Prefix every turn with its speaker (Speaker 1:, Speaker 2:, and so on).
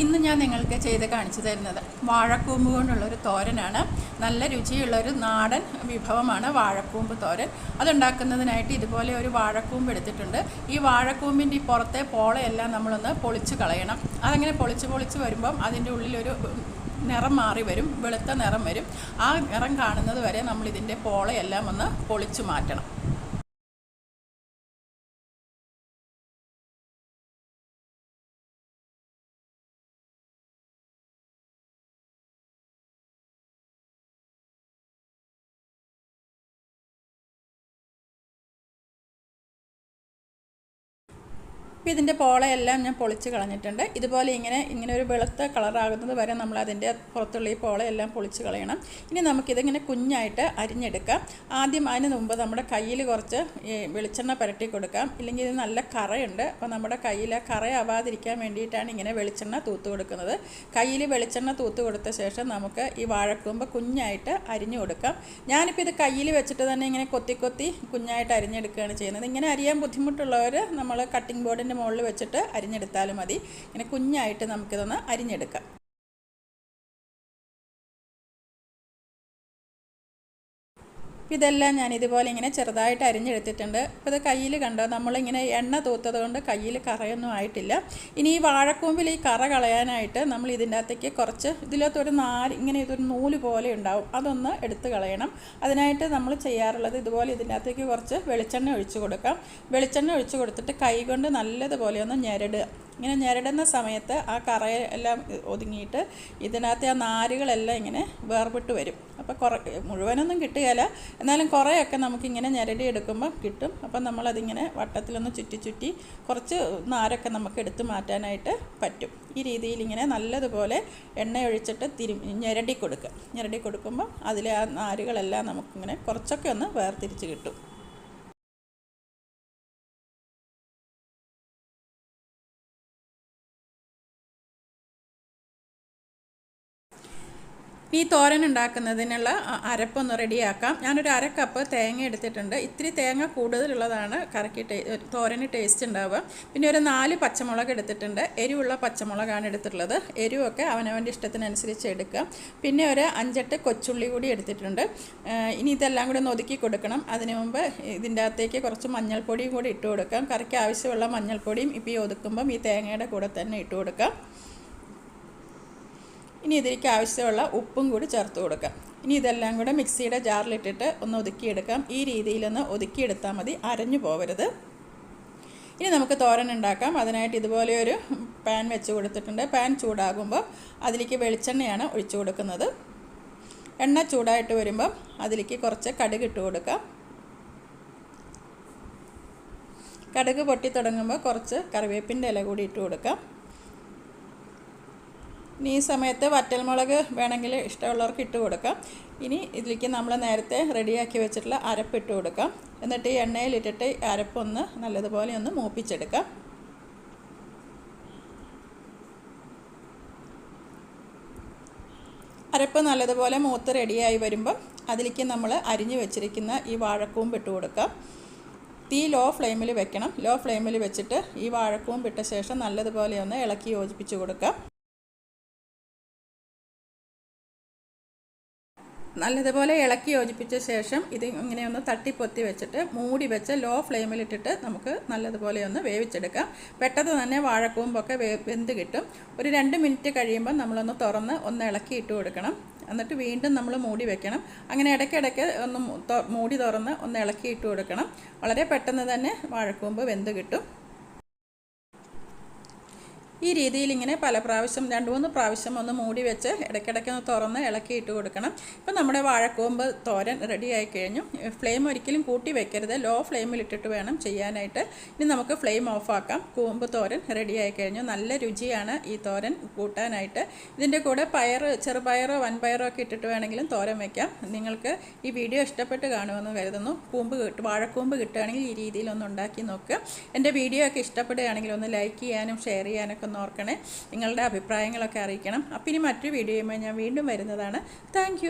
Speaker 1: ഇന്ന് ഞാൻ നിങ്ങൾക്ക് ചെയ്ത് കാണിച്ചു തരുന്നത് വാഴക്കൂമ്പ് കൊണ്ടുള്ളൊരു തോരനാണ്. നല്ല രുചിയുള്ളൊരു നാടൻ വിഭവമാണ് വാഴക്കൂമ്പ് തോരൻ. അതുണ്ടാക്കുന്നതിനായിട്ട് ഇതുപോലെ ഒരു വാഴക്കൂമ്പ് എടുത്തിട്ടുണ്ട്. ഈ വാഴക്കൂമ്പിൻ്റെ ഈ പുറത്തെ പോളയെല്ലാം നമ്മളൊന്ന് പൊളിച്ച് കളയണം. അതങ്ങനെ പൊളിച്ച് വരുമ്പം അതിൻ്റെ ഉള്ളിലൊരു നിറം മാറി വരും, വെളുത്ത നിറം വരും. ആ നിറം കാണുന്നത് വരെ നമ്മളിതിൻ്റെ പോളയെല്ലാം ഒന്ന് പൊളിച്ചു മാറ്റണം. അപ്പോൾ ഇതിൻ്റെ പോളയെല്ലാം ഞാൻ പൊളിച്ച് കളഞ്ഞിട്ടുണ്ട്. ഇതുപോലെ ഇങ്ങനെ ഒരു വെളുത്ത കളറാകുന്നത് വരെ നമ്മൾ അതിൻ്റെ പുറത്തുള്ള ഈ പോളയെല്ലാം പൊളിച്ച് കളയണം. ഇനി നമുക്കിതിങ്ങനെ കുഞ്ഞായിട്ട് അരിഞ്ഞെടുക്കാം. ആദ്യം അതിന് മുമ്പ് നമ്മുടെ കയ്യിൽ കുറച്ച് വെളിച്ചെണ്ണ പുരട്ടി കൊടുക്കാം. ഇല്ലെങ്കിൽ ഇത് നല്ല കറയുണ്ട്. അപ്പോൾ നമ്മുടെ കയ്യിൽ കറയാവാതിരിക്കാൻ വേണ്ടിയിട്ടാണ് ഇങ്ങനെ വെളിച്ചെണ്ണ തൂത്ത് കൊടുക്കുന്നത്. കയ്യിൽ വെളിച്ചെണ്ണ തൂത്ത് കൊടുത്ത ശേഷം നമുക്ക് ഈ വാഴക്കൂമ്പ് കുഞ്ഞായിട്ട് അരിഞ്ഞു കൊടുക്കാം. ഞാനിപ്പോൾ ഇത് കയ്യിൽ വെച്ചിട്ട് തന്നെ ഇങ്ങനെ കൊത്തി കുഞ്ഞായിട്ട് അരിഞ്ഞെടുക്കുകയാണ് ചെയ്യുന്നത്. ഇങ്ങനെ അരിയാൻ ബുദ്ധിമുട്ടുള്ളവർ നമ്മൾ കട്ടിംഗ് ബോർഡിൻ്റെ മുകളിൽ വെച്ചിട്ട് അരിഞ്ഞെടുത്താലും മതി. ഇങ്ങനെ കുഞ്ഞായിട്ട് നമുക്കിതൊന്ന് അരിഞ്ഞെടുക്കാം. ഇതെല്ലാം ഞാൻ ഇതുപോലെ ഇങ്ങനെ ചെറുതായിട്ട് അരിഞ്ഞെടുത്തിട്ടുണ്ട്. അപ്പോൾ ഇത് കയ്യിൽ കണ്ടോ, നമ്മളിങ്ങനെ എണ്ണ തൂത്തത് കൊണ്ട് കയ്യിൽ കറയൊന്നും ആയിട്ടില്ല. ഇനി ഈ വാഴക്കൂമ്പിൽ ഈ കറ കളയാനായിട്ട് നമ്മൾ ഇതിൻ്റെ അകത്തേക്ക് കുറച്ച് ഇതിലകത്തൊരു ഇങ്ങനെ ഇതൊരു നൂല് പോലെ ഉണ്ടാവും, അതൊന്ന് എടുത്ത് കളയണം. അതിനായിട്ട് നമ്മൾ ചെയ്യാറുള്ളത് ഇതുപോലെ ഇതിൻ്റെ അകത്തേക്ക് കുറച്ച് വെളിച്ചെണ്ണ ഒഴിച്ച് കൊടുക്കാം. വെളിച്ചെണ്ണ ഒഴിച്ച് കൊടുത്തിട്ട് കൈ കൊണ്ട് നല്ലതുപോലെ ഒന്ന് ഞെരടുക. ഇങ്ങനെ ഞെരടുന്ന സമയത്ത് ആ കറയെല്ലാം ഒതുങ്ങിയിട്ട് ഇതിനകത്തെ ആ നാരുകളെല്ലാം ഇങ്ങനെ വേർപെട്ട് വരും. അപ്പോൾ മുഴുവനൊന്നും കിട്ടുകയില്ല, എന്നാലും കുറേയൊക്കെ നമുക്കിങ്ങനെ ഞെരടി എടുക്കുമ്പോൾ കിട്ടും. അപ്പം നമ്മളതിങ്ങനെ വട്ടത്തിലൊന്ന് ചുറ്റി കുറച്ച് നാരൊക്കെ നമുക്ക് എടുത്ത് മാറ്റാനായിട്ട് പറ്റും. ഈ രീതിയിൽ ഇങ്ങനെ നല്ലതുപോലെ എണ്ണ ഒഴിച്ചിട്ട് ഞെരടി കൊടുക്കുമ്പോൾ അതിലെ ആ നാരുകളെല്ലാം നമുക്കിങ്ങനെ കുറച്ചൊക്കെ ഒന്ന് വേർതിരിച്ച് കിട്ടും. ഈ തോരൻ ഉണ്ടാക്കുന്നതിനുള്ള അരപ്പൊന്ന് റെഡിയാക്കാം. ഞാനൊരു 1/2 കപ്പ് തേങ്ങ എടുത്തിട്ടുണ്ട്. ഇത്തിരി തേങ്ങ കൂടുതലുള്ളതാണ് കറിക്ക് തോരന് ടേസ്റ്റ് ഉണ്ടാവുക. പിന്നെ ഒരു 4 പച്ചമുളക് എടുത്തിട്ടുണ്ട്. എരിവുള്ള പച്ചമുളകാണ് എടുത്തിട്ടുള്ളത്. എരിവൊക്കെ അവനവൻ്റെ ഇഷ്ടത്തിനനുസരിച്ച് എടുക്കുക. പിന്നെ ഒരു 5-8 കൊച്ചുള്ളി കൂടി എടുത്തിട്ടുണ്ട്. ഇനി ഇതെല്ലാം കൂടി ഒന്ന് ഒതുക്കി കൊടുക്കണം. അതിന് മുമ്പ് ഇതിൻ്റെ അകത്തേക്ക് കുറച്ച് മഞ്ഞൾപ്പൊടിയും കൂടി ഇട്ട് കൊടുക്കാം. കറിക്ക് ആവശ്യമുള്ള മഞ്ഞൾപ്പൊടിയും ഇപ്പോൾ ഈ ഒതുക്കുമ്പം ഈ തേങ്ങയുടെ കൂടെ തന്നെ ഇട്ട് കൊടുക്കാം. ഇനി ഇതിലേക്ക് ആവശ്യമുള്ള ഉപ്പും കൂടി ചേർത്ത് കൊടുക്കാം. ഇനി ഇതെല്ലാം കൂടെ മിക്സിയുടെ ജാറിലിട്ടിട്ട് ഒന്ന് ഒതുക്കിയെടുക്കാം. ഈ രീതിയിലൊന്ന് ഒതുക്കിയെടുത്താൽ മതി, അരഞ്ഞു പോകരുത്. ഇനി നമുക്ക് തോരൻ ഉണ്ടാക്കാം. അതിനായിട്ട് ഇതുപോലെ ഒരു പാൻ വെച്ച് കൊടുത്തിട്ടുണ്ട്. പാൻ ചൂടാകുമ്പോൾ അതിലേക്ക് വെളിച്ചെണ്ണയാണ് ഒഴിച്ചു കൊടുക്കുന്നത്. എണ്ണ ചൂടായിട്ട് വരുമ്പം അതിലേക്ക് കുറച്ച് കടുക് ഇട്ട് കൊടുക്കാം. കടുക് പൊട്ടി തുടങ്ങുമ്പോൾ കുറച്ച് കറിവേപ്പിൻ്റെ ഇല കൂടി ഇട്ട് കൊടുക്കാം. ഇനി ഈ സമയത്ത് വറ്റൽമുളക് വേണമെങ്കിൽ ഇഷ്ടമുള്ളവർക്ക് ഇട്ട് കൊടുക്കാം. ഇനി ഇതിലേക്ക് നമ്മൾ നേരത്തെ റെഡിയാക്കി വെച്ചിട്ടുള്ള അരപ്പിട്ട് കൊടുക്കാം. എന്നിട്ട് ഈ എണ്ണയിലിട്ടിട്ട് അരപ്പൊന്ന് നല്ലതുപോലെ ഒന്ന് മൂപ്പിച്ചെടുക്കാം. അരപ്പ് നല്ലതുപോലെ മൂത്ത് റെഡിയായി വരുമ്പം അതിലേക്ക് നമ്മൾ അരിഞ്ഞു വെച്ചിരിക്കുന്ന ഈ വാഴക്കൂമ്പ് ഇട്ട് കൊടുക്കാം. തീ ലോ ഫ്ലെയിമിൽ വെക്കണം. ലോ ഫ്ലെയിമിൽ വെച്ചിട്ട് ഈ വാഴക്കൂമ്പ് ഇട്ട ശേഷം നല്ലതുപോലെ ഒന്ന് ഇളക്കി യോജിപ്പിച്ച് കൊടുക്കാം. നല്ലതുപോലെ ഇളക്കി യോജിപ്പിച്ച ശേഷം ഇത് ഇങ്ങനെ ഒന്ന് തട്ടിപ്പൊത്തി വെച്ചിട്ട് മൂടി വെച്ച് ലോ ഫ്ലെയിമിലിട്ടിട്ട് നമുക്ക് നല്ലതുപോലെ ഒന്ന് വേവിച്ചെടുക്കാം. പെട്ടെന്ന് തന്നെ വാഴക്കൂമ്പൊക്കെ വെന്ത് കിട്ടും. ഒരു 2 മിനിറ്റ് കഴിയുമ്പോൾ നമ്മളൊന്ന് തുറന്ന് ഒന്ന് ഇളക്കി ഇട്ട് കൊടുക്കണം. എന്നിട്ട് വീണ്ടും നമ്മൾ മൂടി വെക്കണം. അങ്ങനെ ഇടയ്ക്കിടയ്ക്ക് ഒന്ന് മൂടി തുറന്ന് ഒന്ന് ഇളക്കി ഇട്ട് കൊടുക്കണം. വളരെ പെട്ടെന്ന് തന്നെ വാഴക്കൂമ്പ് വെന്ത് കിട്ടും. ഈ രീതിയിൽ ഇങ്ങനെ പല പ്രാവശ്യം 2-3 പ്രാവശ്യം ഒന്ന് മൂടി വെച്ച് ഇടയ്ക്കിടയ്ക്ക് ഒന്ന് തുറന്ന് ഇളക്കിയിട്ട് കൊടുക്കണം. ഇപ്പം നമ്മുടെ വാഴക്കൂമ്പ് തോരൻ റെഡി ആയി കഴിഞ്ഞു. ഫ്ലെയിം ഒരിക്കലും കൂട്ടി വെക്കരുത്, ലോ ഫ്ലെയിമിലിട്ടിട്ട് വേണം ചെയ്യാനായിട്ട്. ഇനി നമുക്ക് ഫ്ലെയിം ഓഫാക്കാം. കൂമ്പ് തോരൻ റെഡി ആയി കഴിഞ്ഞു. നല്ല രുചിയാണ് ഈ തോരൻ കൂട്ടാനായിട്ട്. ഇതിൻ്റെ കൂടെ ചെറുപയറോ വൻപയറോ ഒക്കെ ഇട്ടിട്ട് വേണമെങ്കിലും തോരൻ വയ്ക്കാം. നിങ്ങൾക്ക് ഈ വീഡിയോ ഇഷ്ടപ്പെട്ട് കാണുമെന്ന് കരുതുന്നു. വാഴക്കൂമ്പ് കിട്ടുകയാണെങ്കിൽ ഈ രീതിയിലൊന്ന് ഉണ്ടാക്കി നോക്കുക. എൻ്റെ വീഡിയോ ഒക്കെ ഇഷ്ടപ്പെടുകയാണെങ്കിൽ ഒന്ന് ലൈക്ക് ചെയ്യാനും ഷെയർ ചെയ്യാനൊക്കെ ഓർക്കണേ. നിങ്ങളുടെ അഭിപ്രായങ്ങളൊക്കെ അറിയിക്കണം. അപ്പം ഇനി മറ്റൊരു വീഡിയോയുമായി ഞാൻ വീണ്ടും വരുന്നതാണ്. താങ്ക്